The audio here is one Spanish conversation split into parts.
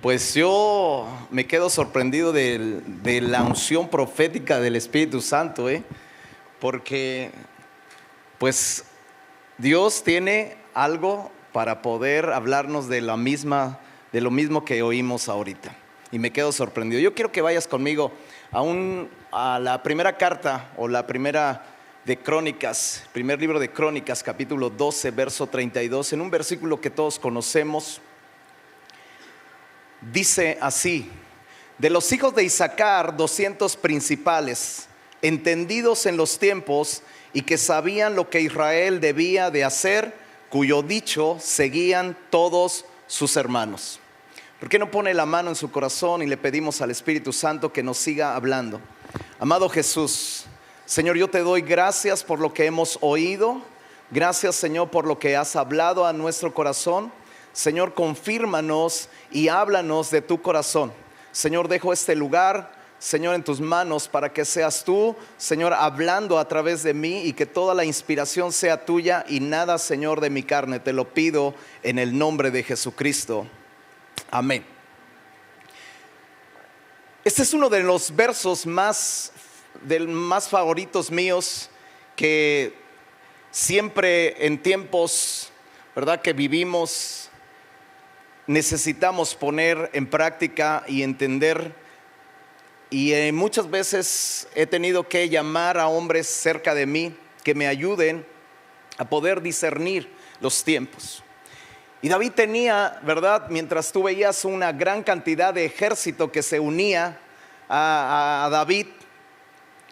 Pues yo me quedo sorprendido de la unción profética del Espíritu Santo, porque pues Dios tiene algo para poder hablarnos de lo mismo que oímos ahorita. Y me quedo sorprendido. Yo quiero que vayas conmigo a la primera carta o la primera de Crónicas, primer libro de Crónicas, capítulo 12, verso 32, en un versículo que todos conocemos. Dice así: de los hijos de Isaacar, 200 principales, entendidos en los tiempos y que sabían lo que Israel debía de hacer, cuyo dicho seguían todos sus hermanos. ¿Por qué no pone la mano en su corazón y le pedimos al Espíritu Santo que nos siga hablando? Amado Jesús, Señor, yo te doy gracias por lo que hemos oído. Gracias, Señor, por lo que has hablado a nuestro corazón. Señor, confírmanos y háblanos de tu corazón. Señor, dejo este lugar, Señor, en tus manos para que seas tú, Señor, hablando a través de mí, y que toda la inspiración sea tuya y nada, Señor, de mi carne. Te lo pido en el nombre de Jesucristo. Amén. Este es uno de los versos más favoritos míos, que siempre en tiempos, ¿verdad?, que vivimos, necesitamos poner en práctica y entender. Y muchas veces he tenido que llamar a hombres cerca de mí que me ayuden a poder discernir los tiempos. Y David tenía, ¿verdad?, mientras tú veías una gran cantidad de ejército que se unía a David,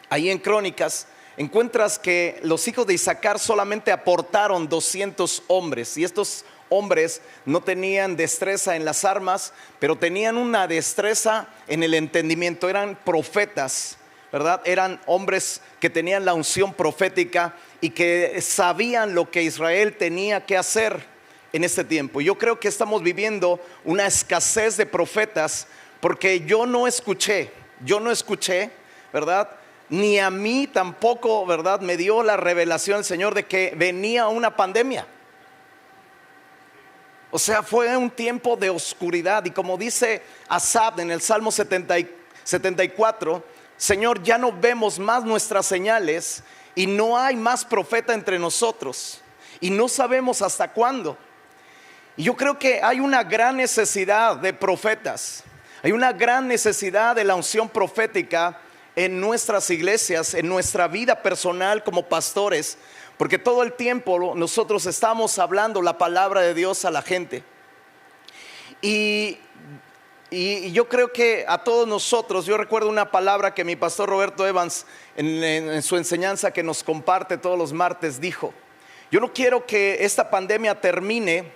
ahí en Crónicas, encuentras que los hijos de Isaacar solamente aportaron 200 hombres. Y estos hombres no tenían destreza en las armas, pero tenían una destreza en el entendimiento. Eran profetas, ¿verdad? Eran hombres que tenían la unción profética y que sabían lo que Israel tenía que hacer en este tiempo. Yo creo que estamos viviendo una escasez de profetas, porque yo no escuché, ¿verdad?, ni a mí tampoco, ¿verdad?, me dio la revelación el Señor de que venía una pandemia. O sea, fue un tiempo de oscuridad. Y como dice Asaf en el Salmo 74, Señor, ya no vemos más nuestras señales y no hay más profeta entre nosotros, y no sabemos hasta cuándo. Y yo creo que hay una gran necesidad de profetas. Hay una gran necesidad de la unción profética en nuestras iglesias, en nuestra vida personal como pastores, porque todo el tiempo nosotros estamos hablando la palabra de Dios a la gente. Y yo creo que a todos nosotros, yo recuerdo una palabra que mi pastor Roberto Evans en su enseñanza que nos comparte todos los martes dijo: yo no quiero que esta pandemia termine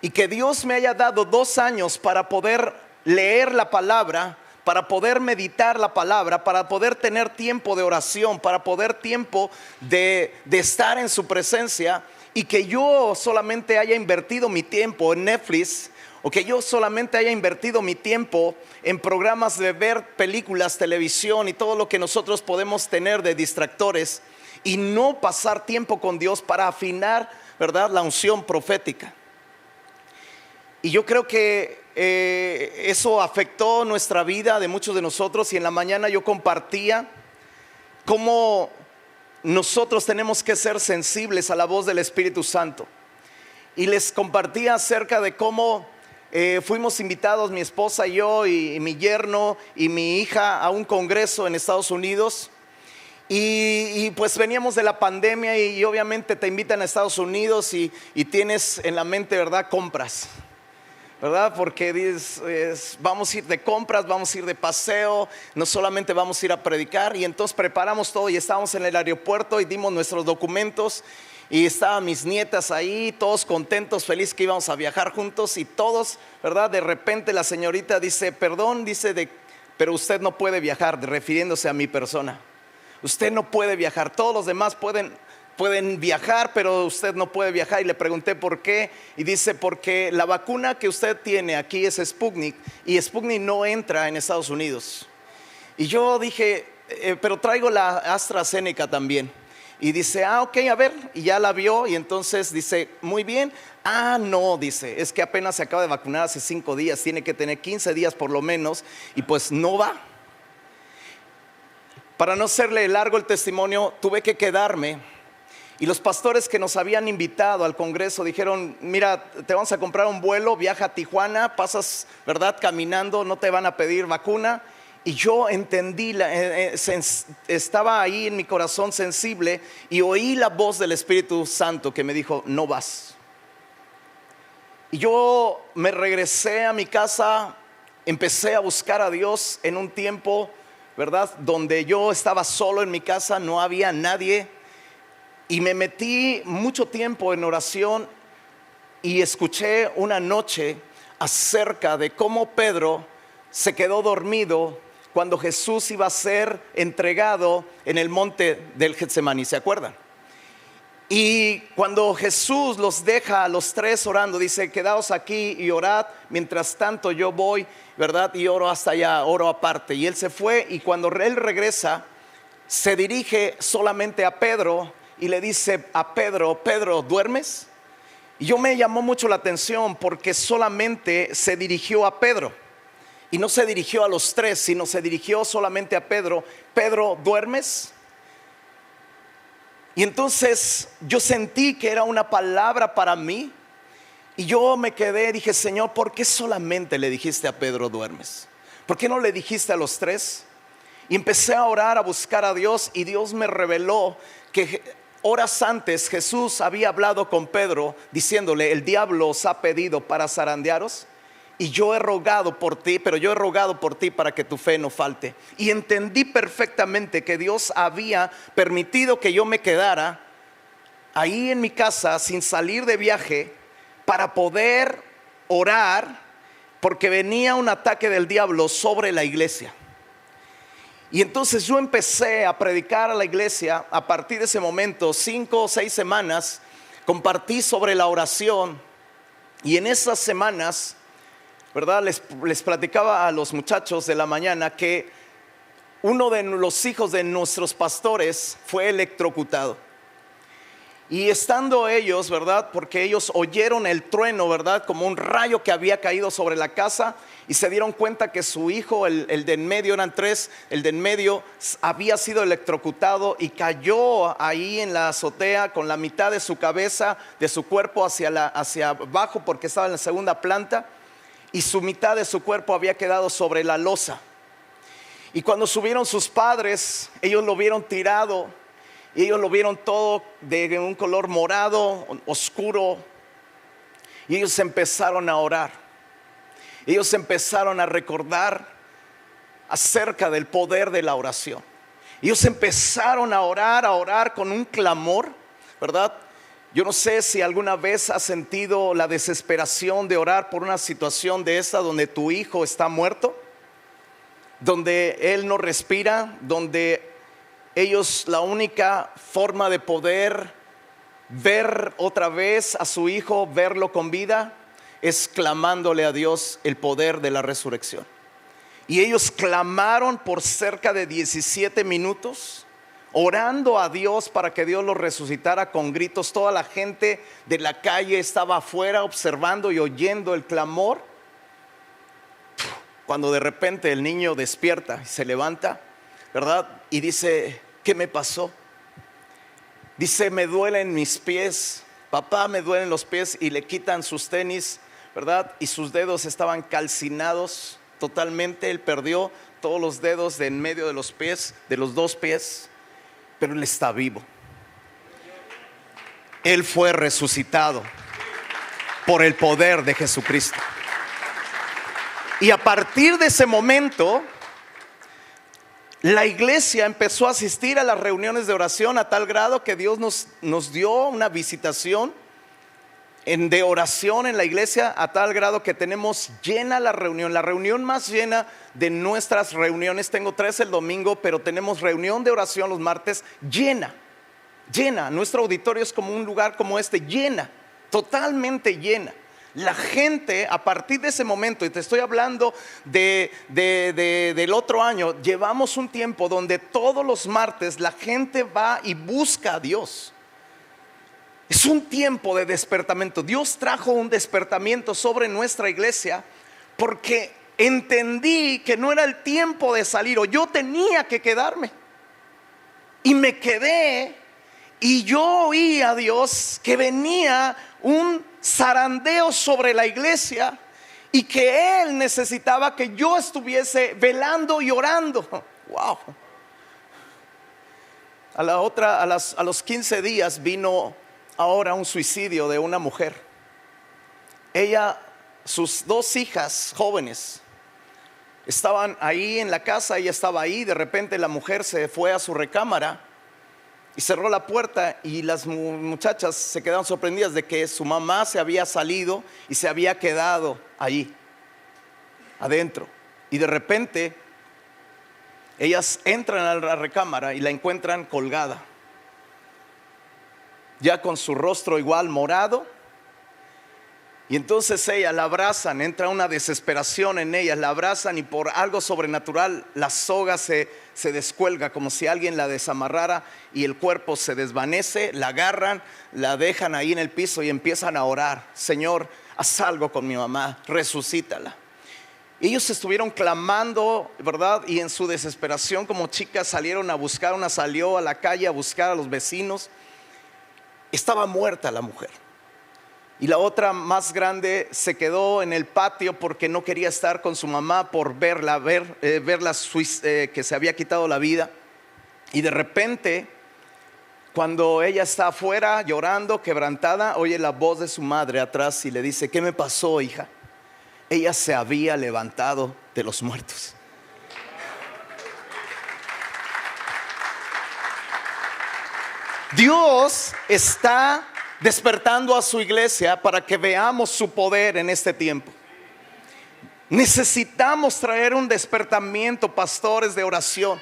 y que Dios me haya dado 2 años para poder leer la palabra, para poder meditar la palabra, para poder tener tiempo de oración, para poder tiempo de estar en su presencia, y que yo solamente haya invertido mi tiempo en Netflix, o que yo solamente haya invertido mi tiempo en programas de ver películas, televisión y todo lo que nosotros podemos tener de distractores, y no pasar tiempo con Dios para afinar, ¿verdad?, la unción profética. Y yo creo que eso afectó nuestra vida de muchos de nosotros. Y en la mañana yo compartía cómo nosotros tenemos que ser sensibles a la voz del Espíritu Santo. Y les compartía acerca de cómo fuimos invitados, mi esposa y yo y mi yerno y mi hija, a un congreso en Estados Unidos. Y pues veníamos de la pandemia, y obviamente te invitan a Estados Unidos y tienes en la mente, ¿verdad?, compras, ¿verdad? Porque dices, vamos a ir de compras, vamos a ir de paseo, no solamente vamos a ir a predicar. Y entonces preparamos todo y estábamos en el aeropuerto y dimos nuestros documentos, y estaban mis nietas ahí, todos contentos, felices que íbamos a viajar juntos. Y todos, ¿verdad?, de repente la señorita dice: perdón, pero usted no puede viajar, refiriéndose a mi persona. Usted no puede viajar, todos los demás pueden viajar, pero usted no puede viajar. Y le pregunté por qué, y dice: porque la vacuna que usted tiene aquí es Sputnik, y Sputnik no entra en Estados Unidos. Y yo dije: pero traigo la AstraZeneca también. Y dice, ok, a ver, y ya la vio y entonces dice, muy bien. No, dice, es que apenas se acaba de vacunar hace 5 días, tiene que tener 15 días por lo menos y pues no va. Para no hacerle largo el testimonio, tuve que quedarme y los pastores que nos habían invitado al congreso dijeron, mira, te vamos a comprar un vuelo, viaja a Tijuana, pasas, ¿verdad?, caminando, no te van a pedir vacuna. Y yo entendí, estaba ahí en mi corazón sensible y oí la voz del Espíritu Santo que me dijo, no vas. Y yo me regresé a mi casa, empecé a buscar a Dios en un tiempo, ¿verdad?, donde yo estaba solo en mi casa, no había nadie. Y me metí mucho tiempo en oración y escuché una noche acerca de cómo Pedro se quedó dormido cuando Jesús iba a ser entregado en el monte del Getsemaní, ¿se acuerdan? Y cuando Jesús los deja a los 3 orando, dice, quedaos aquí y orad, mientras tanto yo voy, ¿verdad?, y oro hasta allá, oro aparte. Y él se fue y cuando él regresa, se dirige solamente a Pedro y le dice a Pedro, Pedro, ¿duermes? Y yo me llamó mucho la atención porque solamente se dirigió a Pedro. Y no se dirigió a los 3, sino se dirigió solamente a Pedro. Pedro, ¿duermes? Y entonces yo sentí que era una palabra para mí. Y yo me quedé, dije, Señor, ¿por qué solamente le dijiste a Pedro, duermes? ¿Por qué no le dijiste a los 3? Y empecé a orar, a buscar a Dios. Y Dios me reveló que horas antes Jesús había hablado con Pedro diciéndole, el diablo os ha pedido para zarandearos. Y yo he rogado por ti, pero yo he rogado por ti para que tu fe no falte. Y entendí perfectamente que Dios había permitido que yo me quedara ahí en mi casa sin salir de viaje para poder orar, porque venía un ataque del diablo sobre la iglesia. Y entonces yo empecé a predicar a la iglesia. A partir de ese momento, 5 o 6 semanas, compartí sobre la oración. Y en esas semanas, ¿verdad?, les platicaba a los muchachos de la mañana que uno de los hijos de nuestros pastores fue electrocutado. Y estando ellos, ¿verdad?, porque ellos oyeron el trueno, ¿verdad?, como un rayo que había caído sobre la casa, y se dieron cuenta que su hijo, el de en medio, eran 3, el de en medio había sido electrocutado y cayó ahí en la azotea con la mitad de su cabeza, de su cuerpo hacia abajo, porque estaba en la segunda planta. Y su mitad de su cuerpo había quedado sobre la losa. Y cuando subieron sus padres, ellos lo vieron tirado. Y ellos lo vieron todo de un color morado, oscuro. Y ellos empezaron a orar. Ellos empezaron a recordar acerca del poder de la oración. Ellos empezaron a orar con un clamor, ¿verdad? Yo no sé si alguna vez has sentido la desesperación de orar por una situación de esta donde tu hijo está muerto, donde él no respira, donde ellos, la única forma de poder ver otra vez a su hijo, verlo con vida, es clamándole a Dios el poder de la resurrección. Y ellos clamaron por cerca de 17 minutos. Orando a Dios para que Dios los resucitara con gritos. Toda la gente de la calle estaba afuera observando y oyendo el clamor. Cuando de repente el niño despierta y se levanta, ¿verdad?, y dice, ¿qué me pasó? Dice, me duelen mis pies, papá, me duelen los pies. Y le quitan sus tenis, ¿verdad?, y sus dedos estaban calcinados totalmente. Él perdió todos los dedos de en medio de los pies, de los 2 pies. Pero él está vivo. Él fue resucitado por el poder de Jesucristo. Y a partir de ese momento, la iglesia empezó a asistir a las reuniones de oración a tal grado que Dios nos dio una visitación de oración en la iglesia, a tal grado que tenemos llena la reunión más llena de nuestras reuniones. Tengo 3 el domingo, pero tenemos reunión de oración los martes llena. Nuestro auditorio es como un lugar como este, llena, totalmente llena. La gente a partir de ese momento, y te estoy hablando del otro año, llevamos un tiempo donde todos los martes la gente va y busca a Dios. Es un tiempo de despertamiento. Dios trajo un despertamiento sobre nuestra iglesia porque entendí que no era el tiempo de salir, o yo tenía que quedarme. Y me quedé, y yo oí a Dios que venía un zarandeo sobre la iglesia y que Él necesitaba que yo estuviese velando y orando. Wow. A los 15 días vino ahora un suicidio de una mujer. Ella, sus 2 hijas jóvenes estaban ahí en la casa, ella estaba ahí. De repente la mujer se fue a su recámara y cerró la puerta, y las muchachas se quedaron sorprendidas de que su mamá se había salido y se había quedado allí adentro. Y de repente ellas entran a la recámara y la encuentran colgada, ya con su rostro igual morado. Y entonces ellas la abrazan, entra una desesperación en ellas, la abrazan, y por algo sobrenatural la soga se descuelga, como si alguien la desamarrara, y el cuerpo se desvanece. La agarran, la dejan ahí en el piso y empiezan a orar: Señor, haz algo con mi mamá, resucítala. Ellos estuvieron clamando, ¿verdad? Y en su desesperación como chicas salieron a buscar. Una salió a la calle a buscar a los vecinos. Estaba muerta la mujer. Y la otra, más grande, se quedó en el patio porque no quería estar con su mamá por verla que se había quitado la vida. Y de repente, cuando ella está afuera llorando, quebrantada, oye la voz de su madre atrás y le dice: ¿qué me pasó, hija? Ella se había levantado de los muertos. Dios está despertando a su iglesia para que veamos su poder en este tiempo. Necesitamos traer un despertamiento, pastores, de oración.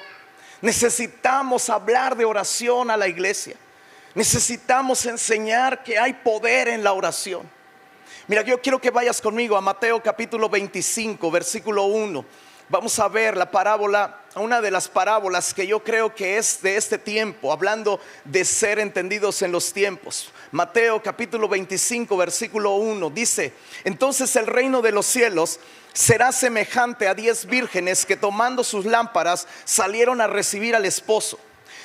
Necesitamos hablar de oración a la iglesia. Necesitamos enseñar que hay poder en la oración. Mira, yo quiero que vayas conmigo a Mateo capítulo 25, versículo 1. Vamos a ver la parábola, una de las parábolas que yo creo que es de este tiempo, hablando de ser entendidos en los tiempos. Mateo capítulo 25, versículo 1 dice: entonces el reino de los cielos será semejante a 10 vírgenes que, tomando sus lámparas, salieron a recibir al esposo.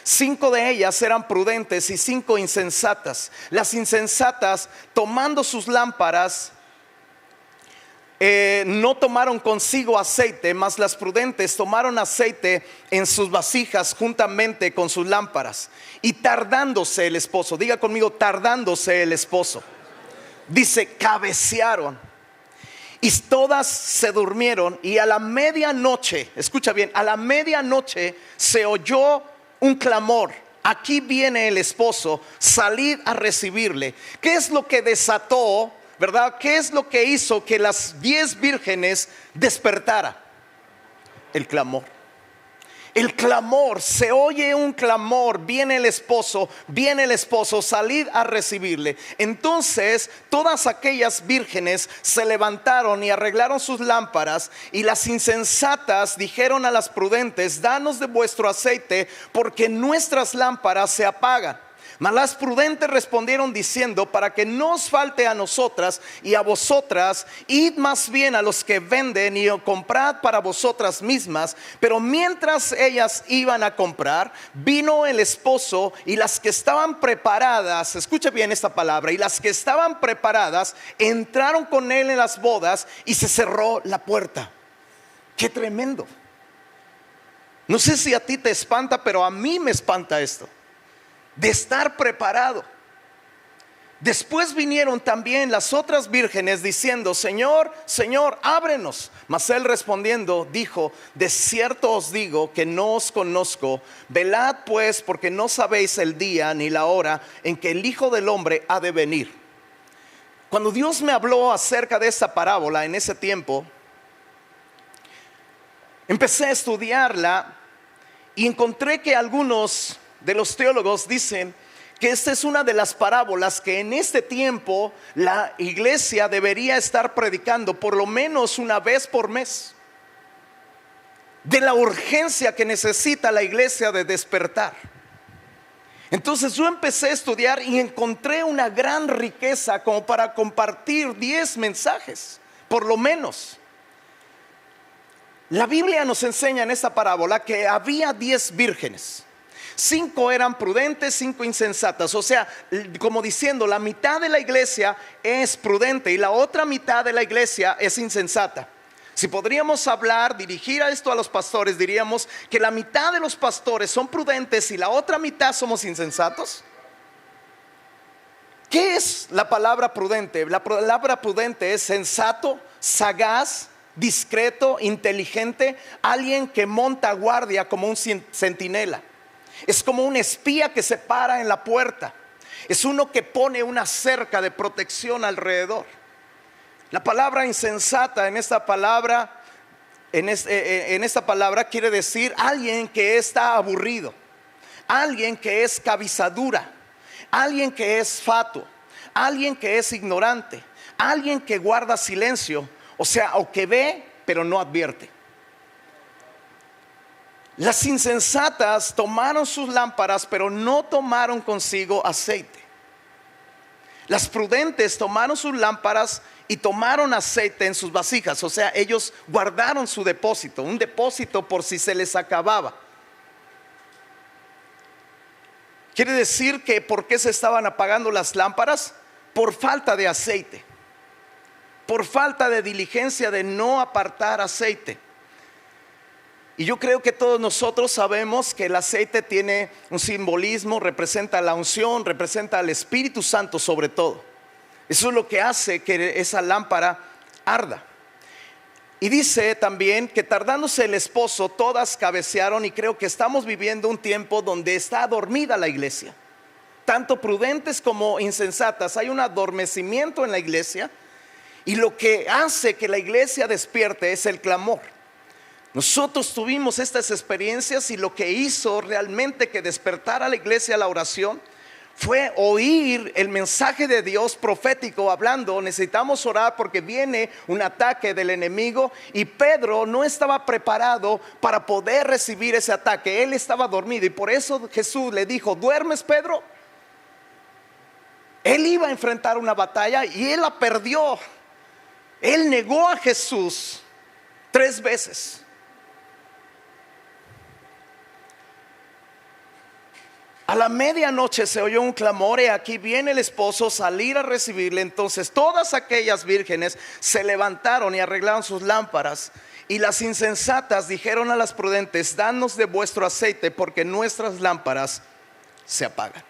5 de ellas eran prudentes y 5 insensatas. Las insensatas, tomando sus lámparas, no tomaron consigo aceite, mas las prudentes tomaron aceite en sus vasijas juntamente con sus lámparas. Y tardándose el esposo, diga conmigo, tardándose el esposo, dice, cabecearon. Y todas se durmieron, y a la medianoche, escucha bien, a la medianoche se oyó un clamor: aquí viene el esposo, salid a recibirle. ¿Qué es lo que desató, verdad? ¿Qué es lo que hizo que las 10 vírgenes despertara? El clamor. El clamor, se oye un clamor: viene el esposo, salid a recibirle. Entonces todas aquellas vírgenes se levantaron y arreglaron sus lámparas, y las insensatas dijeron a las prudentes: danos de vuestro aceite, porque nuestras lámparas se apagan. Mas las prudentes respondieron diciendo: para que no os falte a nosotras y a vosotras, id más bien a los que venden y comprad para vosotras mismas. Pero mientras ellas iban a comprar, vino el esposo, y las que estaban preparadas, escuche bien esta palabra, y las que estaban preparadas entraron con él en las bodas, y se cerró la puerta. Qué tremendo. No sé si a ti te espanta, pero a mí me espanta esto, de estar preparado. Después vinieron también las otras vírgenes diciendo: Señor, Señor, ábrenos. Mas él respondiendo dijo: de cierto os digo que no os conozco. Velad pues, porque no sabéis el día ni la hora en que el Hijo del Hombre ha de venir. Cuando Dios me habló acerca de esta parábola en ese tiempo, empecé a estudiarla y encontré que algunos de los teólogos dicen que esta es una de las parábolas que en este tiempo la iglesia debería estar predicando por lo menos una vez por mes, de la urgencia que necesita la iglesia de despertar. Entonces yo empecé a estudiar y encontré una gran riqueza como para compartir 10 mensajes, por lo menos. La Biblia nos enseña en esta parábola que había 10 vírgenes. 5 eran prudentes, 5 insensatas. O sea, como diciendo, la mitad de la iglesia es prudente y la otra mitad de la iglesia es insensata. Si podríamos hablar, dirigir a esto a los pastores, diríamos que la mitad de los pastores son prudentes y la otra mitad somos insensatos. ¿Qué es la palabra prudente? La palabra prudente es sensato, sagaz, discreto, inteligente, alguien que monta guardia como un centinela. Es como un espía que se para en la puerta. Es uno que pone una cerca de protección alrededor. La palabra insensata en esta palabra, quiere decir alguien que está aburrido, alguien que es cabizadura, alguien que es fatuo, alguien que es ignorante, alguien que guarda silencio, o sea, o que ve pero no advierte. Las insensatas tomaron sus lámparas pero no tomaron consigo aceite. Las prudentes tomaron sus lámparas y tomaron aceite en sus vasijas. O sea, ellos guardaron su depósito, un depósito por si se les acababa. Quiere decir que ¿por qué se estaban apagando las lámparas? Por falta de aceite, por falta de diligencia de no apartar aceite. Y yo creo que todos nosotros sabemos que el aceite tiene un simbolismo, representa la unción, representa al Espíritu Santo sobre todo. Eso es lo que hace que esa lámpara arda. Y dice también que tardándose el esposo, todas cabecearon, y creo que estamos viviendo un tiempo donde está dormida la iglesia. Tanto prudentes como insensatas, hay un adormecimiento en la iglesia, y lo que hace que la iglesia despierte es el clamor. Nosotros tuvimos estas experiencias y lo que hizo realmente que despertara a la iglesia a la oración fue oír el mensaje de Dios profético hablando: necesitamos orar porque viene un ataque del enemigo. Y Pedro no estaba preparado para poder recibir ese ataque, él estaba dormido, y por eso Jesús le dijo: ¿duermes, Pedro? Él iba a enfrentar una batalla y él la perdió. Él negó a Jesús 3 veces. A la medianoche se oyó un clamor, y aquí viene el esposo, salir a recibirle. Entonces todas aquellas vírgenes se levantaron y arreglaron sus lámparas. Y las insensatas dijeron a las prudentes: danos de vuestro aceite, porque nuestras lámparas se apagan.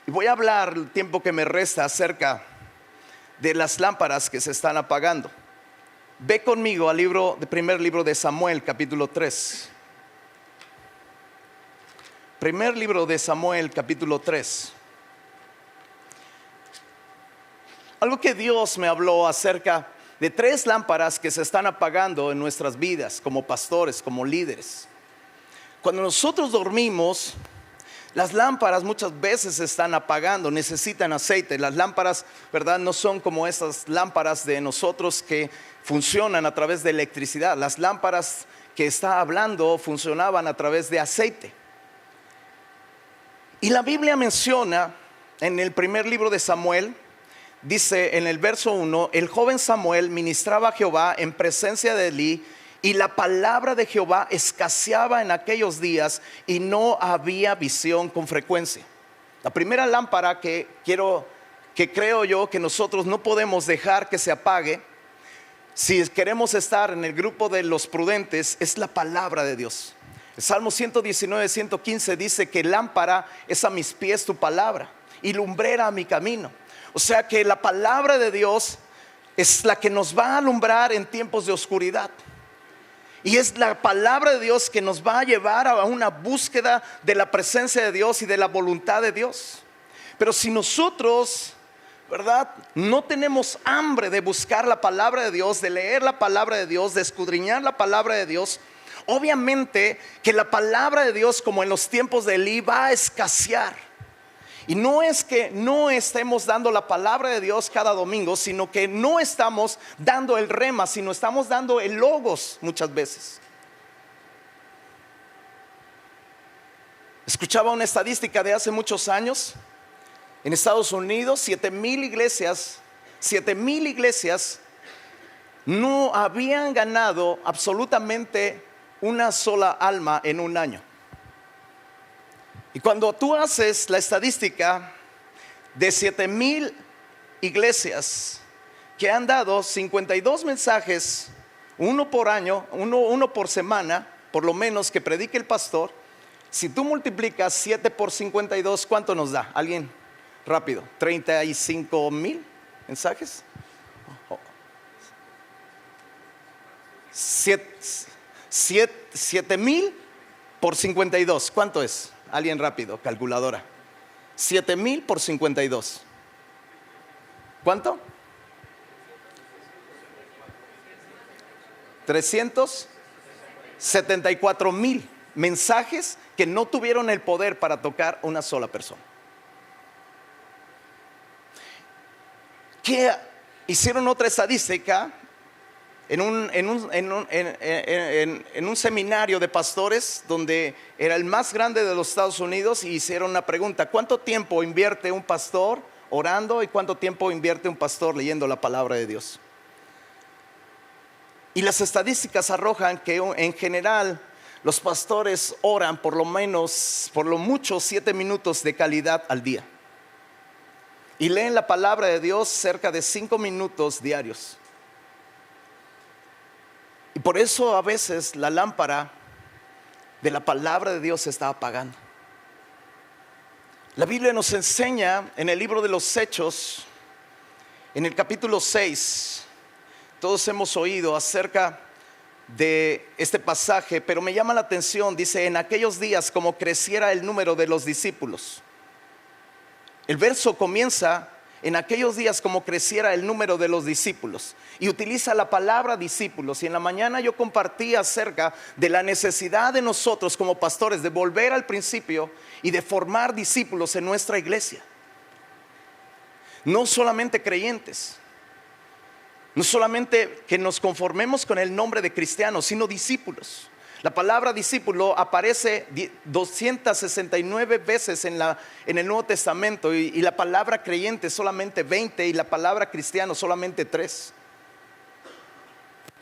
Y voy a hablar el tiempo que me resta acerca de las lámparas que se están apagando. Ve conmigo al primer libro de Samuel, capítulo 3. Primer libro de Samuel, capítulo 3. Algo que Dios me habló acerca de 3 lámparas que se están apagando en nuestras vidas como pastores, como líderes. Cuando nosotros dormimos, las lámparas muchas veces se están apagando, necesitan aceite. Las lámparas, ¿verdad?, no son como esas lámparas de nosotros que funcionan a través de electricidad. Las lámparas que está hablando funcionaban a través de aceite. Y la Biblia menciona en el primer libro de Samuel, dice en el verso 1: el joven Samuel ministraba a Jehová en presencia de Elí, y la palabra de Jehová escaseaba en aquellos días, y no había visión con frecuencia. La primera lámpara que creo yo que nosotros no podemos dejar que se apague, si queremos estar en el grupo de los prudentes, es la palabra de Dios. El Salmo 119, 115 dice que lámpara es a mis pies tu palabra y lumbrera a mi camino. O sea que la palabra de Dios es la que nos va a alumbrar en tiempos de oscuridad. Y es la palabra de Dios que nos va a llevar a una búsqueda de la presencia de Dios y de la voluntad de Dios. Pero si nosotros, ¿verdad?, no tenemos hambre de buscar la palabra de Dios, de leer la palabra de Dios, de escudriñar la palabra de Dios, obviamente que la palabra de Dios, como en los tiempos de Elí, va a escasear. Y no es que no estemos dando la palabra de Dios cada domingo, sino que no estamos dando el rema, sino estamos dando el logos muchas veces. Escuchaba una estadística de hace muchos años. En Estados Unidos, 7,000 iglesias no habían ganado absolutamente una sola alma en un año. Y cuando tú haces la estadística de 7,000 iglesias que han dado 52 mensajes, uno por año, uno por semana, por lo menos que predique el pastor, si tú multiplicas 7 por 52, ¿cuánto nos da? ¿Alguien? Rápido, 35,000 mensajes. 7,000 por 52, ¿cuánto es? Alguien rápido, calculadora. 7,000 por 52. ¿Cuánto? 374,000 mensajes que no tuvieron el poder para tocar una sola persona. Que hicieron otra estadística en un seminario de pastores donde era el más grande de los Estados Unidos, y hicieron una pregunta: ¿cuánto tiempo invierte un pastor orando y cuánto tiempo invierte un pastor leyendo la palabra de Dios? Y las estadísticas arrojan que en general los pastores oran por lo mucho 7 minutos de calidad al día, y leen la palabra de Dios cerca de 5 minutos diarios. Y por eso a veces la lámpara de la palabra de Dios se está apagando. La Biblia nos enseña en el libro de los Hechos, en el capítulo 6, todos hemos oído acerca de este pasaje, pero me llama la atención. Dice: en aquellos días, como creciera el número de los discípulos. El verso comienza: en aquellos días, como creciera el número de los discípulos, y utiliza la palabra discípulos. Y en la mañana yo compartí acerca de la necesidad de nosotros como pastores de volver al principio y de formar discípulos en nuestra iglesia. No solamente creyentes, no solamente que nos conformemos con el nombre de cristianos, sino discípulos. La palabra discípulo aparece 269 veces en el Nuevo Testamento, y la palabra creyente solamente 20, y la palabra cristiano solamente 3.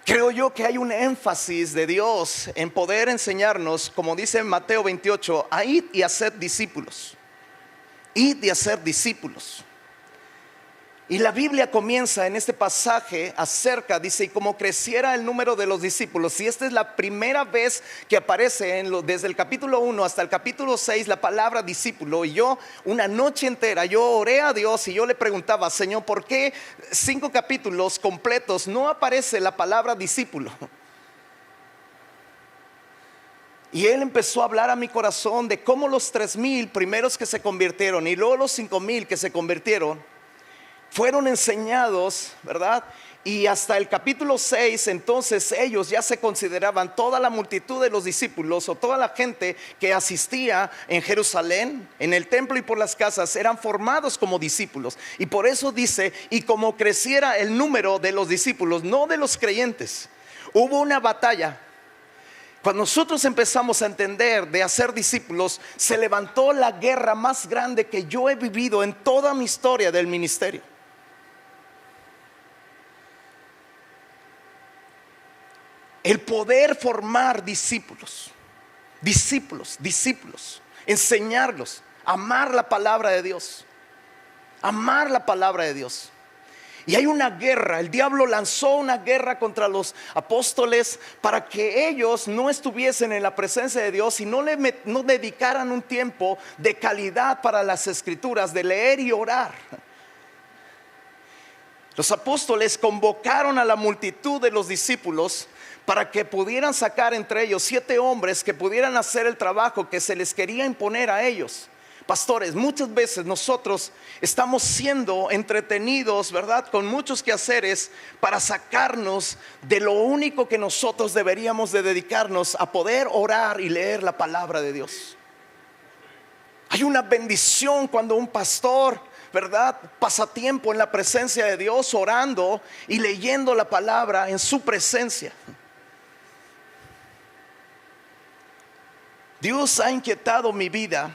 Creo yo que hay un énfasis de Dios en poder enseñarnos, como dice en Mateo 28, a ir y hacer discípulos. Ir y hacer discípulos. Y la Biblia comienza en este pasaje dice: y como creciera el número de los discípulos. Y esta es la primera vez que aparece desde el capítulo 1 hasta el capítulo 6 la palabra discípulo. Y yo una noche entera yo oré a Dios y yo le preguntaba: Señor, ¿por qué 5 capítulos completos no aparece la palabra discípulo? Y Él empezó a hablar a mi corazón de cómo los 3,000 primeros que se convirtieron y luego los 5,000 que se convirtieron fueron enseñados, ¿verdad? Y hasta el capítulo 6, entonces ellos ya se consideraban, toda la multitud de los discípulos o toda la gente que asistía en Jerusalén, en el templo y por las casas, eran formados como discípulos. Y por eso dice: y como creciera el número de los discípulos, no de los creyentes. Hubo una batalla. Cuando nosotros empezamos a entender de hacer discípulos, se levantó la guerra más grande que yo he vivido en toda mi historia del ministerio. El poder formar discípulos, enseñarlos, amar la palabra de Dios, amar la palabra de Dios. Y hay una guerra, el diablo lanzó una guerra contra los apóstoles para que ellos no estuviesen en la presencia de Dios y no dedicaran un tiempo de calidad para las escrituras, de leer y orar. Los apóstoles convocaron a la multitud de los discípulos para que pudieran sacar entre ellos 7 hombres que pudieran hacer el trabajo que se les quería imponer a ellos. Pastores, muchas veces nosotros estamos siendo entretenidos, ¿verdad?, con muchos quehaceres para sacarnos de lo único que nosotros deberíamos de dedicarnos: a poder orar y leer la palabra de Dios. Hay una bendición cuando un pastor, ¿verdad?, pasa tiempo en la presencia de Dios, orando y leyendo la palabra en su presencia. Dios ha inquietado mi vida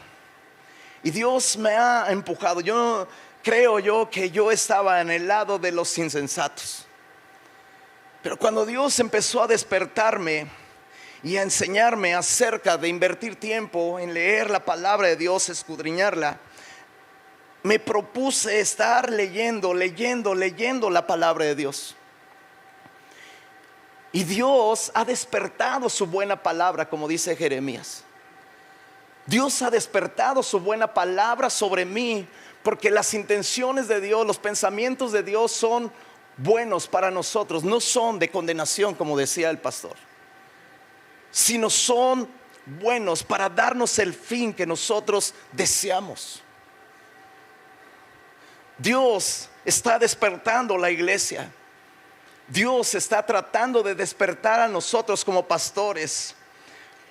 y Dios me ha empujado. Yo creo que yo estaba en el lado de los insensatos, pero cuando Dios empezó a despertarme y a enseñarme acerca de invertir tiempo en leer la palabra de Dios, escudriñarla, me propuse estar leyendo la palabra de Dios. Y Dios ha despertado su buena palabra, como dice Jeremías. Dios ha despertado su buena palabra sobre mí, porque las intenciones de Dios, los pensamientos de Dios son buenos para nosotros, no son de condenación, como decía el pastor, sino son buenos para darnos el fin que nosotros deseamos. Dios está despertando la iglesia. Dios está tratando de despertar a nosotros como pastores.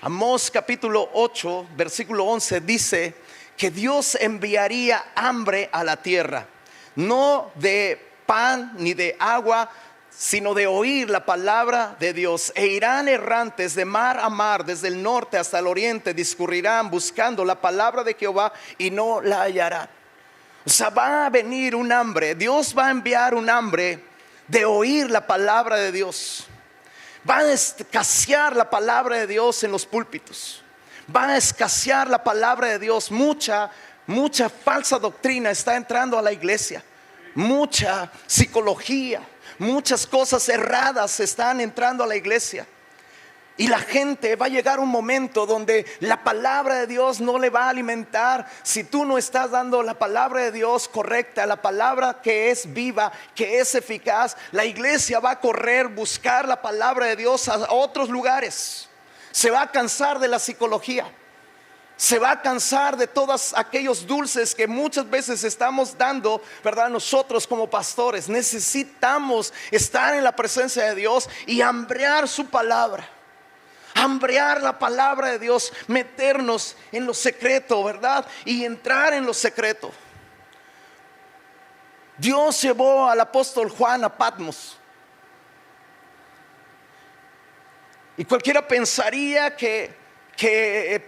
Amós capítulo 8 versículo 11 dice que Dios enviaría hambre a la tierra, no de pan ni de agua, sino de oír la palabra de Dios. E irán errantes de mar a mar, desde el norte hasta el oriente, discurrirán buscando la palabra de Jehová y no la hallarán. O sea, va a venir un hambre. Dios va a enviar un hambre de oír la palabra de Dios. Va a escasear la palabra de Dios en los púlpitos. Va a escasear la palabra de Dios. Mucha falsa doctrina está entrando a la iglesia. Mucha psicología, muchas cosas erradas están entrando a la iglesia. Y la gente va a llegar un momento donde la palabra de Dios no le va a alimentar. Si tú no estás dando la palabra de Dios correcta, la palabra que es viva, que es eficaz, la iglesia va a correr, buscar la palabra de Dios a otros lugares. Se va a cansar de la psicología. Se va a cansar de todos aquellos dulces que muchas veces estamos dando, ¿verdad? Nosotros como pastores necesitamos estar en la presencia de Dios y hambrear su palabra. Hambrear la palabra de Dios, meternos en lo secreto, ¿verdad? Y entrar en lo secreto. Dios llevó al apóstol Juan a Patmos. Y cualquiera pensaría que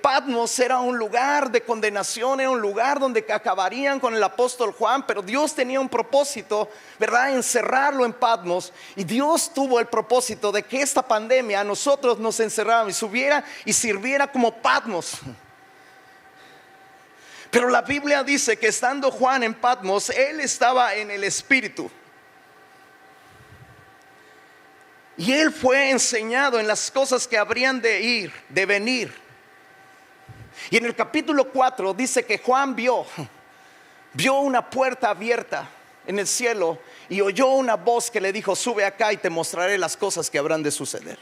Patmos era un lugar de condenación, era un lugar donde acabarían con el apóstol Juan, pero Dios tenía un propósito, ¿verdad? Encerrarlo en Patmos. Y Dios tuvo el propósito de que esta pandemia a nosotros nos encerrara y sirviera como Patmos. Pero la Biblia dice que estando Juan en Patmos, él estaba en el Espíritu. Y él fue enseñado en las cosas que habrían de venir. Y en el capítulo 4 dice que Juan vio una puerta abierta en el cielo y oyó una voz que le dijo: sube acá y te mostraré las cosas que habrán de suceder.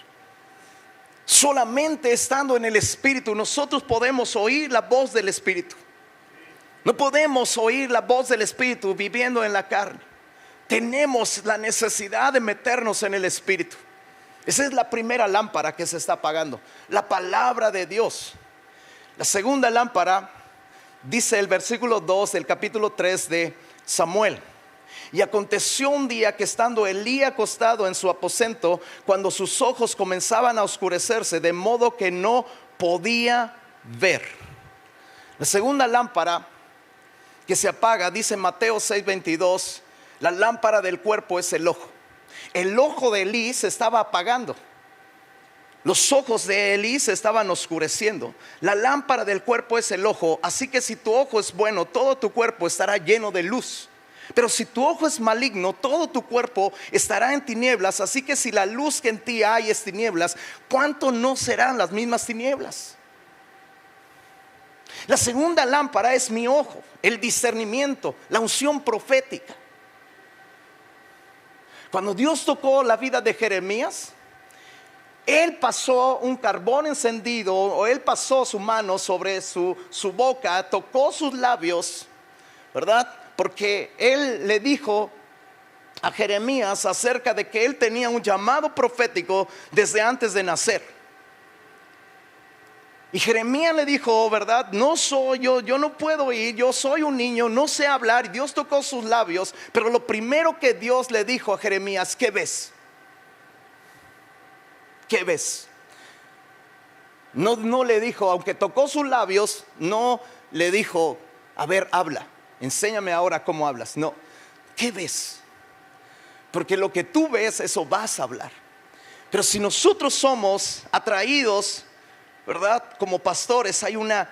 Solamente estando en el Espíritu nosotros podemos oír la voz del Espíritu. No podemos oír la voz del Espíritu viviendo en la carne. Tenemos la necesidad de meternos en el Espíritu. Esa es la primera lámpara que se está apagando, la palabra de Dios. La segunda lámpara, dice el versículo 2 del capítulo 3 de Samuel: y aconteció un día que estando Elí acostado en su aposento, cuando sus ojos comenzaban a oscurecerse, de modo que no podía ver. La segunda lámpara que se apaga, dice Mateo 6:22, la lámpara del cuerpo es el ojo. El ojo de Elí se estaba apagando. Los ojos de Elí se estaban oscureciendo. La lámpara del cuerpo es el ojo. Así que si tu ojo es bueno, todo tu cuerpo estará lleno de luz. Pero si tu ojo es maligno, todo tu cuerpo estará en tinieblas. Así que si la luz que en ti hay es tinieblas, ¿cuánto no serán las mismas tinieblas? La segunda lámpara es mi ojo, el discernimiento, la unción profética. Cuando Dios tocó la vida de Jeremías, él pasó un carbón encendido, o él pasó su mano sobre su boca, tocó sus labios, ¿verdad? Porque él le dijo a Jeremías acerca de que él tenía un llamado profético desde antes de nacer. Y Jeremías le dijo, ¿verdad? No soy yo no puedo ir, yo soy un niño, no sé hablar. Y Dios tocó sus labios, pero lo primero que Dios le dijo a Jeremías, ¿qué ves? ¿Qué ves? No le dijo, aunque tocó sus labios, no le dijo, a ver, habla, enséñame ahora cómo hablas. No, ¿qué ves? Porque lo que tú ves, eso vas a hablar. Pero si nosotros somos atraídos, ¿verdad? Como pastores, hay una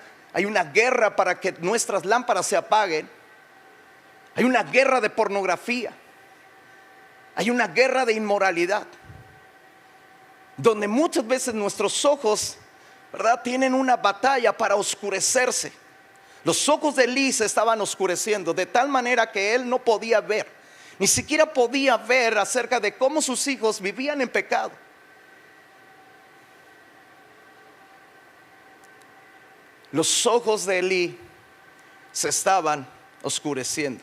guerra para que nuestras lámparas se apaguen. Hay una guerra de pornografía. Hay una guerra de inmoralidad, donde muchas veces nuestros ojos, ¿verdad?, tienen una batalla para oscurecerse. Los ojos de Elí se estaban oscureciendo de tal manera que él no podía ver, ni siquiera podía ver acerca de cómo sus hijos vivían en pecado. Los ojos de Elí se estaban oscureciendo.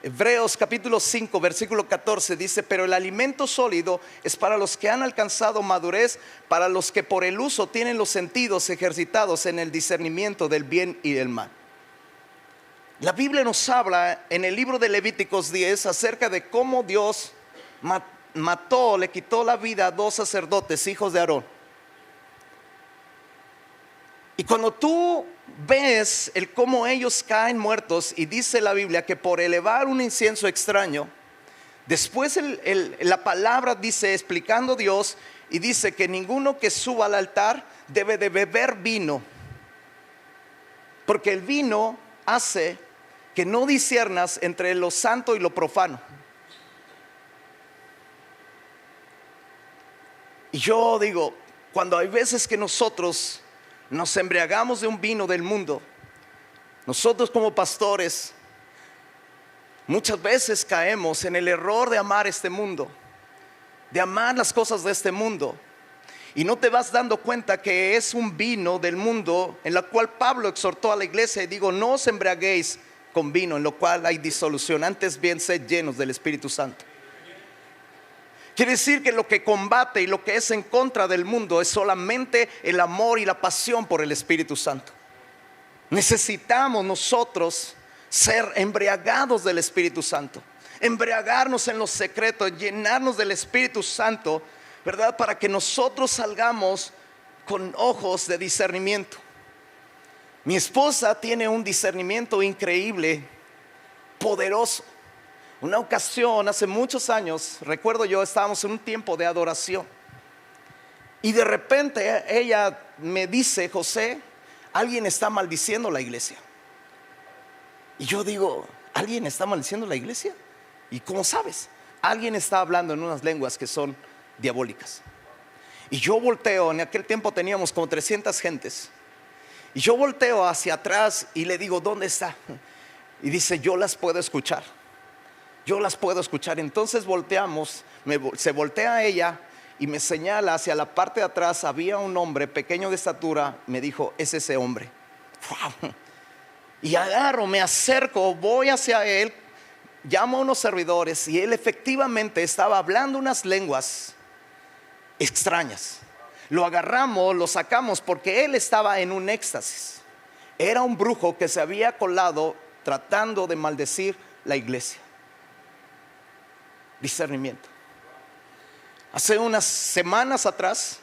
Hebreos capítulo 5 versículo 14 dice: pero el alimento sólido es para los que han alcanzado madurez, para los que por el uso tienen los sentidos ejercitados en el discernimiento del bien y del mal. La Biblia nos habla en el libro de Levíticos 10 acerca de cómo Dios mató, le quitó la vida a 2 sacerdotes, hijos de Aarón. Y cuando tú ves el cómo ellos caen muertos, y dice la Biblia que por elevar un incienso extraño, después la palabra dice, explicando Dios, y dice que ninguno que suba al altar debe de beber vino, porque el vino hace que no disciernas entre lo santo y lo profano. Y yo digo, cuando hay veces que nosotros nos embriagamos de un vino del mundo, nosotros como pastores muchas veces caemos en el error de amar este mundo, de amar las cosas de este mundo, y no te vas dando cuenta que es un vino del mundo en la cual Pablo exhortó a la iglesia y digo: no os embriaguéis con vino en lo cual hay disolución, antes bien sed llenos del Espíritu Santo. Quiere decir que lo que combate y lo que es en contra del mundo es solamente el amor y la pasión por el Espíritu Santo. Necesitamos nosotros ser embriagados del Espíritu Santo, embriagarnos en los secretos, llenarnos del Espíritu Santo, ¿verdad? Para que nosotros salgamos con ojos de discernimiento. Mi esposa tiene un discernimiento increíble, poderoso. Una ocasión, hace muchos años, recuerdo yo, estábamos en un tiempo de adoración, y de repente ella me dice: José, alguien está maldiciendo la iglesia. Y yo digo: ¿alguien está maldiciendo la iglesia? ¿Y cómo sabes? Alguien está hablando en unas lenguas que son diabólicas. Y yo volteo, en aquel tiempo teníamos como 300 gentes, y yo volteo hacia atrás y le digo: ¿dónde está? Y dice: yo las puedo escuchar. Yo las puedo escuchar. Entonces volteamos, se voltea ella y me señala hacia la parte de atrás. Había un hombre pequeño de estatura. Me dijo: es ese hombre. ¡Wow! Y agarro, me acerco, voy hacia él, llamo a unos servidores, y él efectivamente estaba hablando unas lenguas extrañas. Lo agarramos, lo sacamos, porque él estaba en un éxtasis. Era un brujo que se había colado tratando de maldecir la iglesia. Discernimiento. Hace unas semanas atrás,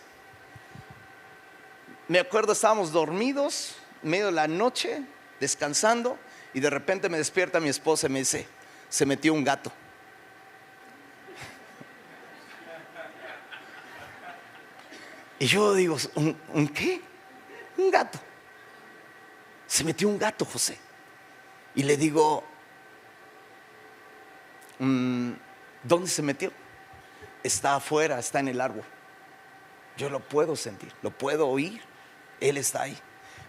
me acuerdo, estábamos dormidos en medio de la noche, descansando, y de repente me despierta mi esposa y me dice: se metió un gato. Y yo digo: ¿un qué? Un gato. Se metió un gato, José. Y le digo: ¿dónde se metió? Está afuera, está en el árbol. Yo lo puedo sentir, lo puedo oír. Él está ahí.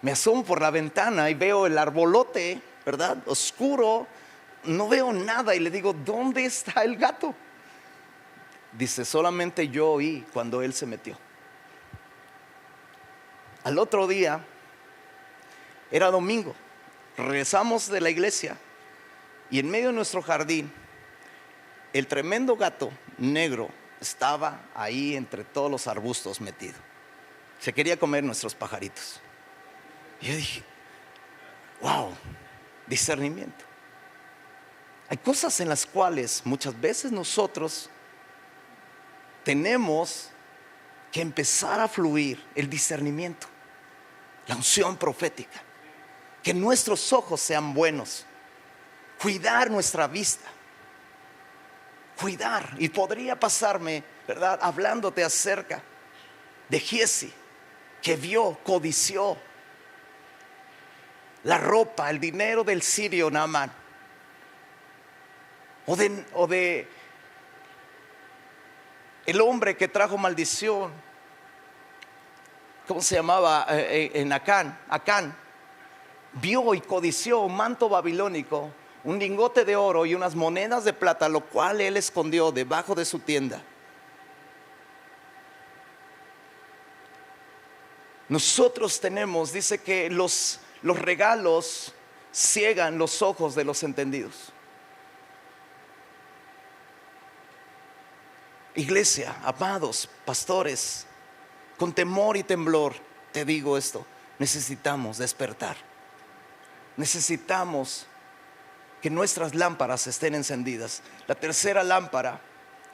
Me asomo por la ventana y veo el arbolote, ¿verdad? Oscuro, no veo nada, y le digo: ¿dónde está el gato? Dice: solamente yo oí cuando él se metió. Al otro día, era domingo, regresamos de la iglesia, y en medio de nuestro jardín, el tremendo gato negro estaba ahí entre todos los arbustos metido. Se quería comer nuestros pajaritos. Y yo dije, wow, discernimiento. Hay cosas en las cuales muchas veces nosotros tenemos que empezar a fluir el discernimiento, la unción profética, que nuestros ojos sean buenos, cuidar nuestra vista, cuidar. Y podría pasarme, ¿verdad?, hablándote acerca de Giezi, que vio, codició la ropa, el dinero del sirio Naamán, o de el hombre que trajo maldición, ¿cómo se llamaba? En Acán, vio y codició un manto babilónico, un lingote de oro y unas monedas de plata, lo cual él escondió debajo de su tienda. Nosotros tenemos, dice que los regalos ciegan los ojos de los entendidos. Iglesia, amados pastores, con temor y temblor te digo esto: necesitamos despertar. Necesitamos que nuestras lámparas estén encendidas. La tercera lámpara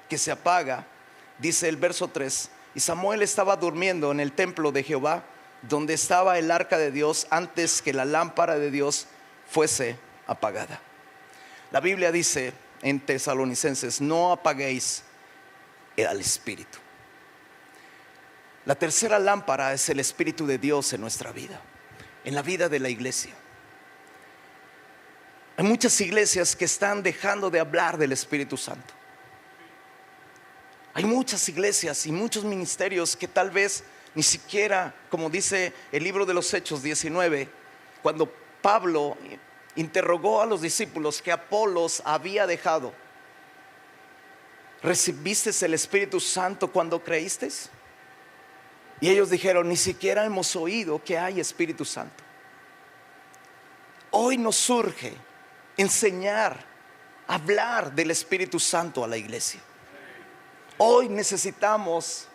que se apaga, dice el verso 3: y Samuel estaba durmiendo en el templo de Jehová, donde estaba el arca de Dios, antes que la lámpara de Dios fuese apagada. La Biblia dice en Tesalonicenses: no apaguéis al Espíritu. La tercera lámpara es el Espíritu de Dios en nuestra vida, en la vida de la iglesia. Hay muchas iglesias que están dejando de hablar del Espíritu Santo. Hay muchas iglesias y muchos ministerios que tal vez ni siquiera, como dice el libro de los Hechos 19, cuando Pablo interrogó a los discípulos que Apolos había dejado: ¿recibiste el Espíritu Santo cuando creíste? Y ellos dijeron: ni siquiera hemos oído que hay Espíritu Santo. Hoy nos surge enseñar, hablar del Espíritu Santo a la iglesia. Hoy necesitamos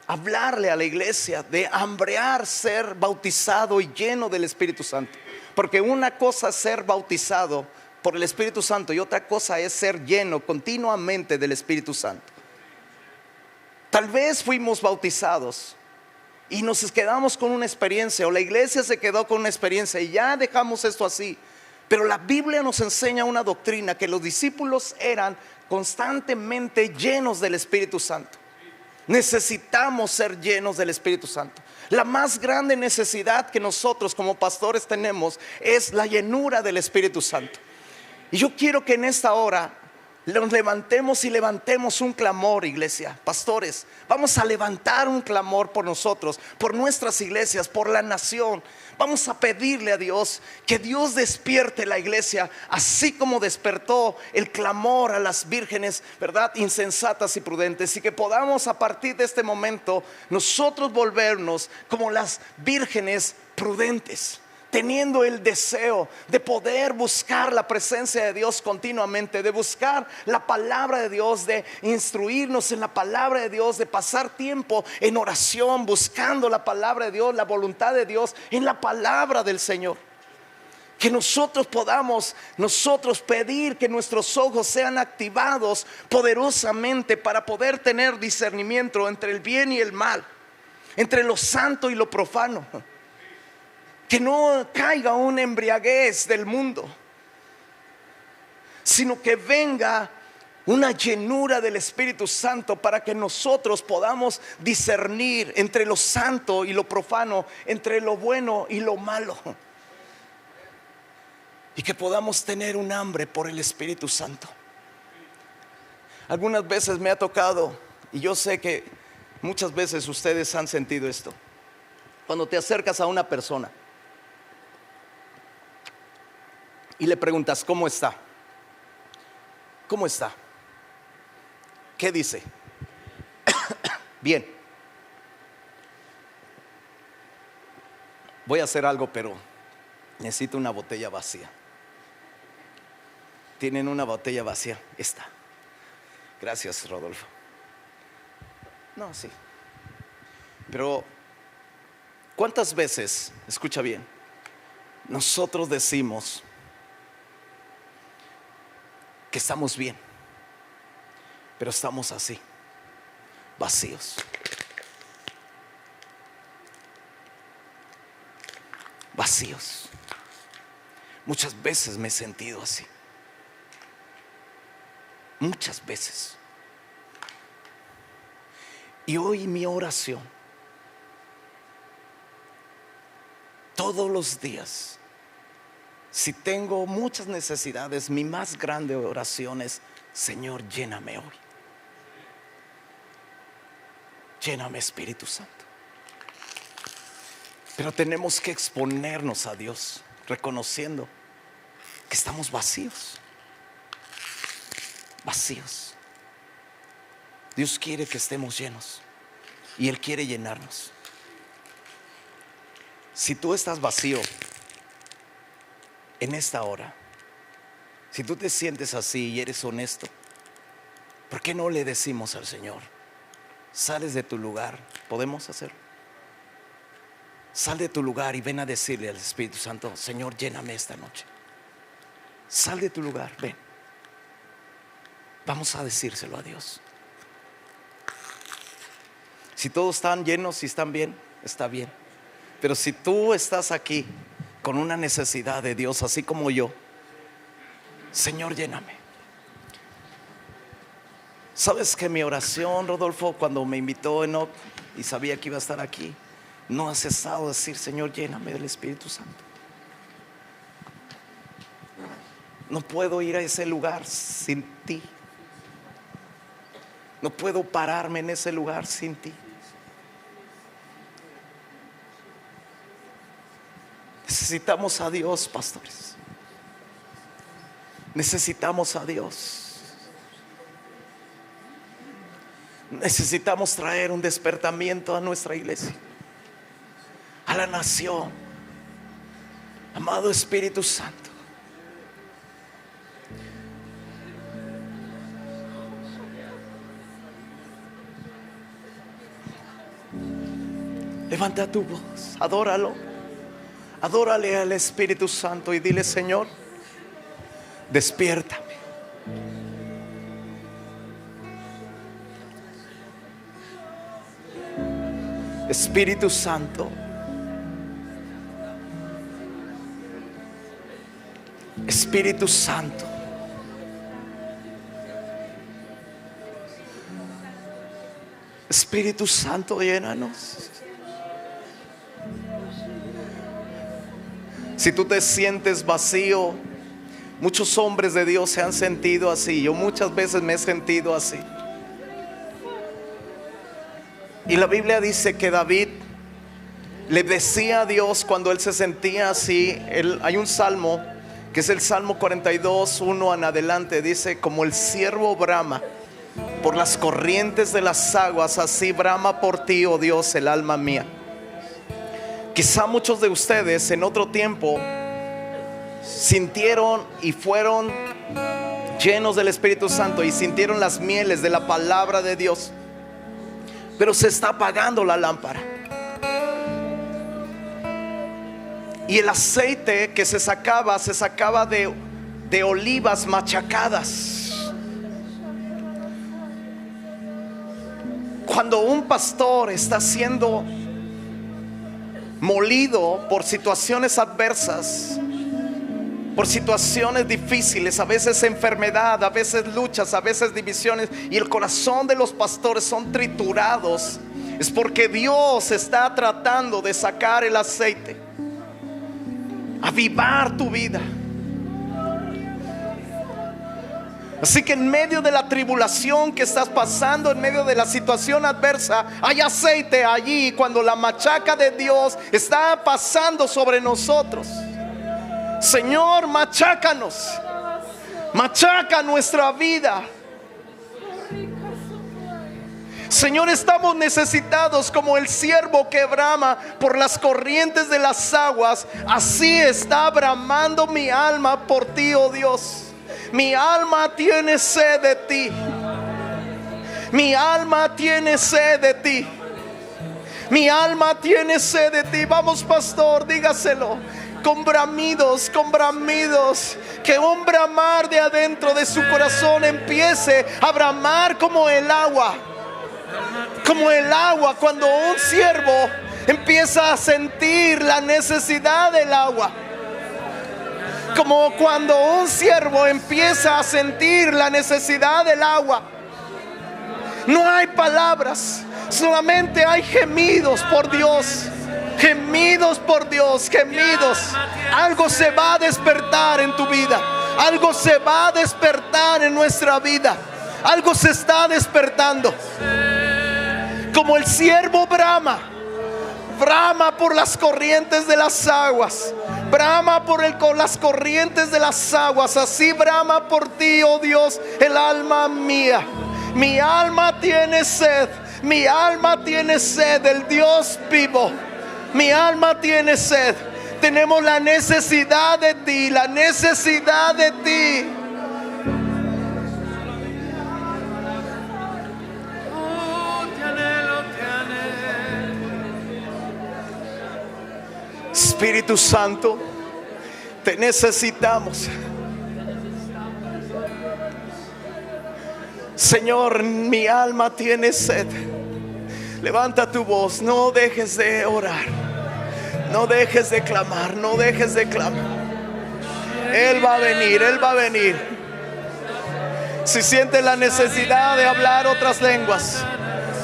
hablarle a la iglesia de hambrear, ser bautizado y lleno del Espíritu Santo. Porque una cosa es ser bautizado por el Espíritu Santo y otra cosa es ser lleno continuamente del Espíritu Santo. Tal vez fuimos bautizados y nos quedamos con una experiencia, o la iglesia se quedó con una experiencia y ya dejamos esto así. Pero la Biblia nos enseña una doctrina: que los discípulos eran constantemente llenos del Espíritu Santo. Necesitamos ser llenos del Espíritu Santo. La más grande necesidad que nosotros como pastores tenemos es la llenura del Espíritu Santo. Y yo quiero que en esta hora nos levantemos un clamor, iglesia, pastores. Vamos a levantar un clamor por nosotros, por nuestras iglesias, por la nación. Vamos a pedirle a Dios que Dios despierte la iglesia, así como despertó el clamor a las vírgenes, ¿verdad?, insensatas y prudentes. Y que podamos a partir de este momento nosotros volvernos como las vírgenes prudentes, teniendo el deseo de poder buscar la presencia de Dios continuamente, de buscar la palabra de Dios, de instruirnos en la palabra de Dios, de pasar tiempo en oración, buscando la palabra de Dios, la voluntad de Dios en la palabra del Señor. Que nosotros podamos pedir que nuestros ojos sean activados poderosamente para poder tener discernimiento entre el bien y el mal, entre lo santo y lo profano. Que no caiga una embriaguez del mundo, sino que venga una llenura del Espíritu Santo para que nosotros podamos discernir entre lo santo y lo profano, entre lo bueno y lo malo. Y que podamos tener un hambre por el Espíritu Santo. Algunas veces me ha tocado, y yo sé que muchas veces ustedes han sentido esto: cuando te acercas a una persona y le preguntas: ¿cómo está? ¿Cómo está? ¿Qué dice? Bien. Voy a hacer algo, pero necesito una botella vacía. ¿Tienen una botella vacía? Esta. Gracias, Rodolfo. No, sí. Pero ¿cuántas veces, escucha bien, nosotros decimos que estamos bien, pero estamos así, vacíos. Vacíos. Muchas veces me he sentido así. Muchas veces. Y hoy mi oración, todos los días, si tengo muchas necesidades, mi más grande oración es: Señor, lléname hoy. Lléname, Espíritu Santo. Pero tenemos que exponernos a Dios, reconociendo que estamos vacíos. Vacíos. Dios quiere que estemos llenos y Él quiere llenarnos. Si tú estás vacío en esta hora, si tú te sientes así y eres honesto, ¿por qué no le decimos al Señor? Sales de tu lugar. ¿Podemos hacerlo? Sal de tu lugar y ven a decirle al Espíritu Santo: Señor, lléname esta noche. Sal de tu lugar, ven. Vamos a decírselo a Dios. Si todos están llenos y están bien, está bien. Pero si tú estás aquí con una necesidad de Dios, así como yo, Señor, lléname. ¿Sabes que mi oración, Rodolfo, cuando me invitó Enoch y sabía que iba a estar aquí, no ha cesado de decir: Señor, lléname del Espíritu Santo? No puedo ir a ese lugar sin ti. No puedo pararme en ese lugar sin ti. Necesitamos a Dios, pastores. Necesitamos a Dios. Necesitamos traer un despertamiento a nuestra iglesia, a la nación. Amado Espíritu Santo, levanta tu voz, adóralo. Adórale al Espíritu Santo y dile: Señor, despiértame. Espíritu Santo, Espíritu Santo, Espíritu Santo, llénanos. Si tú te sientes vacío, muchos hombres de Dios se han sentido así. Yo muchas veces me he sentido así. Y la Biblia dice que David le decía a Dios cuando él se sentía así. Hay un salmo que es el Salmo 42, 1 en adelante. Dice: como el ciervo brama por las corrientes de las aguas, así brama por ti, oh Dios, el alma mía. Quizá muchos de ustedes en otro tiempo sintieron y fueron llenos del Espíritu Santo y sintieron las mieles de la palabra de Dios, pero se está apagando la lámpara. Y el aceite que se sacaba de olivas machacadas. Cuando un pastor está siendo molido por situaciones adversas, por situaciones difíciles, a veces enfermedad, a veces luchas, a veces divisiones, y el corazón de los pastores son triturados, es porque Dios está tratando de sacar el aceite, avivar tu vida. Así que en medio de la tribulación que estás pasando, en medio de la situación adversa, hay aceite allí. Cuando la machaca de Dios está pasando sobre nosotros, Señor, machácanos, machaca nuestra vida. Señor, estamos necesitados como el ciervo que brama por las corrientes de las aguas. Así está bramando mi alma por ti, oh Dios. Mi alma tiene sed de ti. Mi alma tiene sed de ti. Mi alma tiene sed de ti. Vamos, pastor, dígaselo. con bramidos, que un bramar de adentro de su corazón empiece a bramar como el agua. Como el agua, cuando un siervo empieza a sentir la necesidad del agua. Como cuando un siervo empieza a sentir la necesidad del agua. No hay palabras, solamente hay gemidos por Dios. Gemidos por Dios, gemidos. Algo se va a despertar en tu vida. Algo se va a despertar en nuestra vida. Algo se está despertando. Como el siervo brama por las corrientes de las aguas. Brama por las corrientes de las aguas. Así brama por ti, oh Dios, el alma mía. Mi alma tiene sed. Mi alma tiene sed del Dios vivo. Mi alma tiene sed. Tenemos la necesidad de ti. La necesidad de ti. Espíritu Santo, te necesitamos. Señor, mi alma tiene sed. Levanta tu voz, no dejes de orar, no dejes de clamar, no dejes de clamar. Él va a venir, Él va a venir. Si sientes la necesidad de hablar otras lenguas,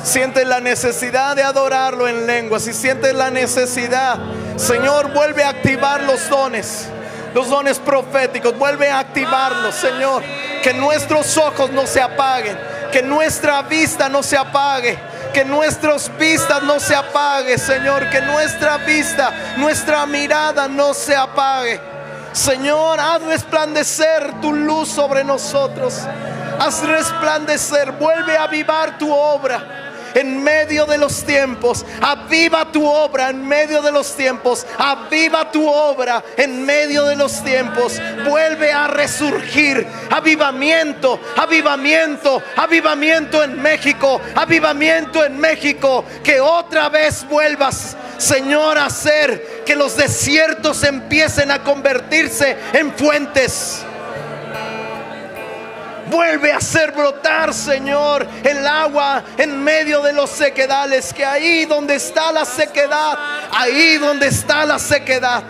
sientes la necesidad de adorarlo en lenguas, si sientes la necesidad, Señor, vuelve a activar los dones proféticos, vuelve a activarlos, Señor. Que nuestros ojos no se apaguen, que nuestra vista no se apague, que nuestras vistas no se apague, Señor. Que nuestra vista, nuestra mirada no se apague. Señor, haz resplandecer tu luz sobre nosotros. Haz resplandecer, vuelve a avivar tu obra en medio de los tiempos. Aviva tu obra en medio de los tiempos. Aviva tu obra en medio de los tiempos. Vuelve a resurgir. Avivamiento, avivamiento, avivamiento en México. Avivamiento en México. Que otra vez vuelvas, Señor, a hacer que los desiertos empiecen a convertirse en fuentes. Vuelve a hacer brotar, Señor, el agua en medio de los sequedales. Que ahí donde está la sequedad, ahí donde está la sequedad,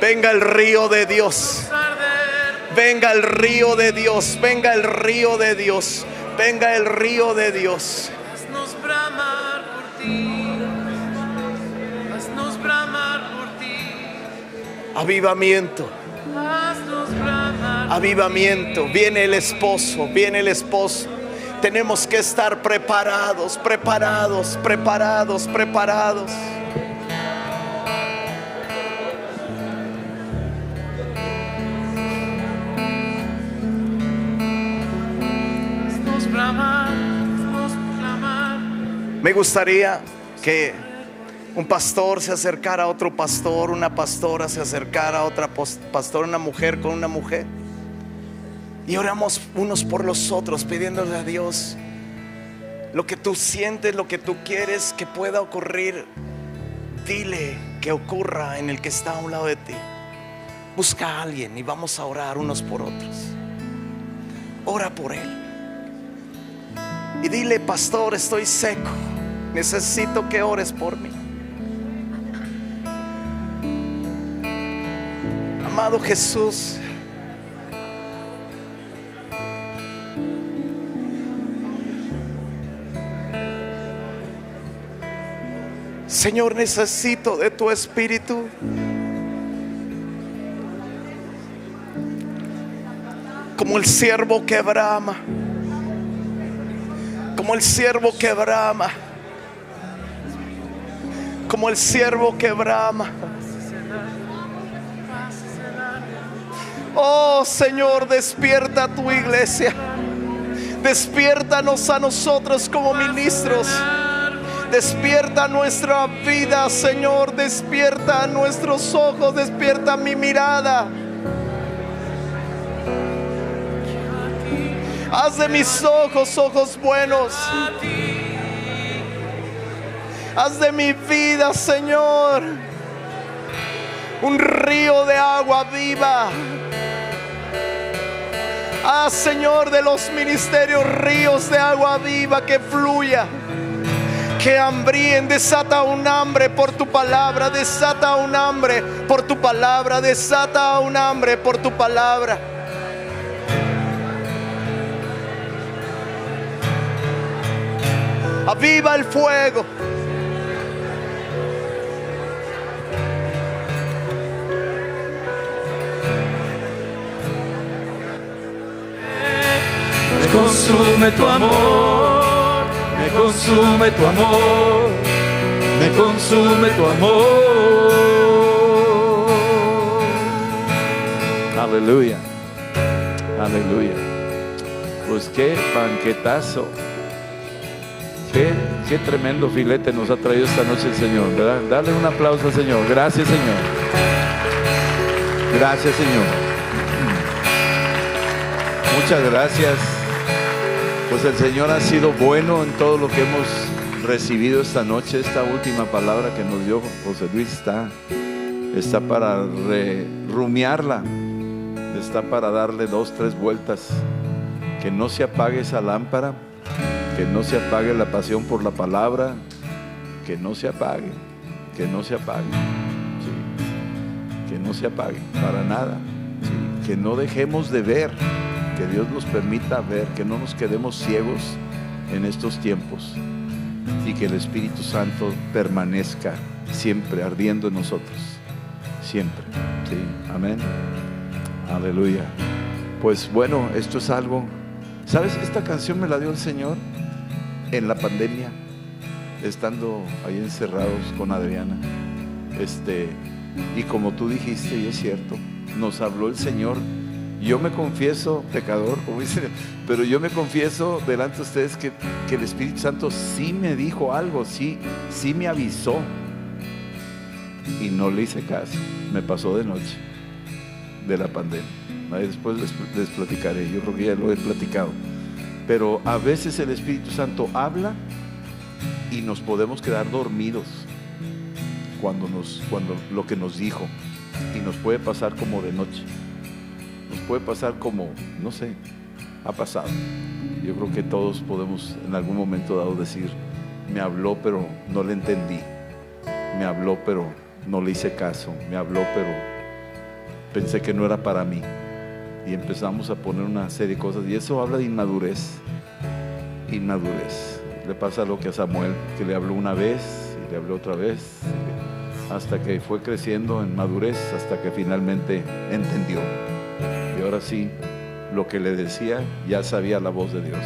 venga el río de Dios. Venga el río de Dios. Venga el río de Dios. Venga el río de Dios. Haznos bramar por ti. Haznos bramar por ti. Avivamiento. Avivamiento. Viene el esposo, viene el esposo. Tenemos que estar preparados, preparados, preparados, preparados. Me gustaría que un pastor se acercara a otro pastor, una pastora se acercara a otra pastora, una mujer con una mujer, y oramos unos por los otros, pidiéndole a Dios lo que tú sientes, lo que tú quieres que pueda ocurrir. Dile que ocurra en el que está a un lado de ti. Busca a alguien y vamos a orar unos por otros. Ora por él y dile: pastor, estoy seco, necesito que ores por mí. Amado Jesús, Señor, necesito de tu espíritu. Como el siervo que brama, como el siervo que brama, como el siervo que brama. Oh Señor, despierta a tu iglesia. Despiértanos a nosotros como ministros. Despierta nuestra vida, Señor. Despierta nuestros ojos. Despierta mi mirada. Haz de mis ojos ojos buenos. Haz de mi vida, Señor, un río de agua viva. Ah, Señor, de los ministerios, ríos de agua viva que fluya, que hambríen. Desata un hambre por tu palabra, desata un hambre por tu palabra, desata un hambre por tu palabra. Aviva el fuego. Me consume tu amor, me consume tu amor, me consume tu amor. Aleluya, aleluya. Pues qué banquetazo, qué tremendo filete nos ha traído esta noche el Señor, ¿verdad? Dale un aplauso al Señor. Gracias, Señor. Gracias, Señor. Muchas gracias. Pues el Señor ha sido bueno en todo lo que hemos recibido esta noche. Esta última palabra que nos dio José Luis está para rumiarla, está para darle 2, 3 vueltas. Que no se apague esa lámpara, que no se apague la pasión por la palabra, que no se apague, sí, que no se apague para nada, sí, que no dejemos de ver. Que Dios nos permita ver, que no nos quedemos ciegos en estos tiempos y que el Espíritu Santo permanezca siempre ardiendo en nosotros, siempre, sí, amén, aleluya. Pues bueno, esto es algo, ¿sabes? Esta canción me la dio el Señor en la pandemia, estando ahí encerrados con Adriana, y como tú dijiste, y es cierto, nos habló el Señor. Yo me confieso pecador, como dicen, pero yo me confieso delante de ustedes que el Espíritu Santo sí me dijo algo, sí me avisó y no le hice caso. Me pasó de noche de la pandemia. Después les platicaré, yo creo que ya lo he platicado. Pero a veces el Espíritu Santo habla y nos podemos quedar dormidos cuando lo que nos dijo, y nos puede pasar como de noche. Nos puede pasar como, no sé, ha pasado. Yo creo que todos podemos en algún momento dado decir, me habló pero no le entendí, me habló pero no le hice caso, me habló pero pensé que no era para mí. Y empezamos a poner una serie de cosas, y eso habla de inmadurez. Le pasa lo que a Samuel, que le habló una vez y le habló otra vez, hasta que fue creciendo en madurez, hasta que finalmente entendió. Y ahora sí, lo que le decía, ya sabía la voz de Dios.